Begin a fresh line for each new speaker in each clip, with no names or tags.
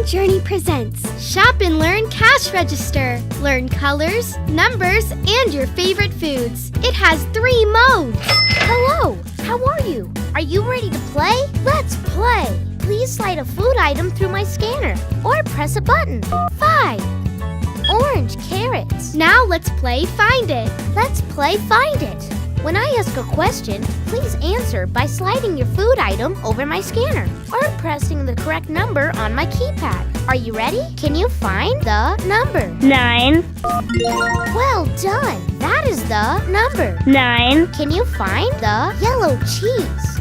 Leaerning Journey presents Shop and Learn Cash Register. Learn colors, numbers, and your favorite foods. It has 3 modes.
Hello, how are you? Are you ready to play? Let's play. Please slide a food item through my scanner or press a button. 5. Orange carrots.
Now let's play Find It.
Let's play Find It. When I ask a question, please answer by sliding your food item over my scanner or pressing the correct number on my keypad. Are you ready? Can you find the number?
9.
Well done! That is the number.
9.
Can you find the yellow cheese?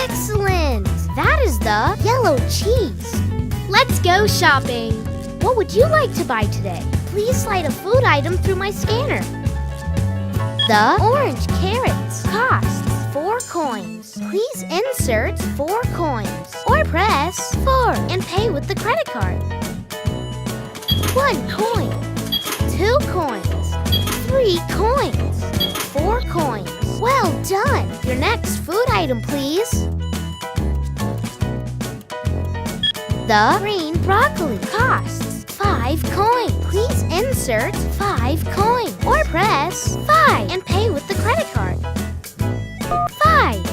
Excellent! That is the yellow cheese.
Let's go shopping.
What would you like to buy today? Please slide a food item through my scanner. The orange carrots costs 4 coins. Please insert 4 coins or press 4 and pay with the credit card. 1 coin, 2 coins, 3 coins, 4 coins. Well done! Your next food item, please. The green broccoli costs 5 coins. Please insert 5 coins or press 5 and pay with the credit card. 5.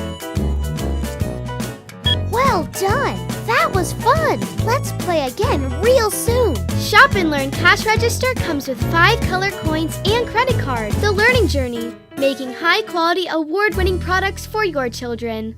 Well done! That was fun! Let's play again real soon.
Shop and Learn Cash Register comes with 5 color coins and credit card. The Learning Journey, making high-quality, award-winning products for your children.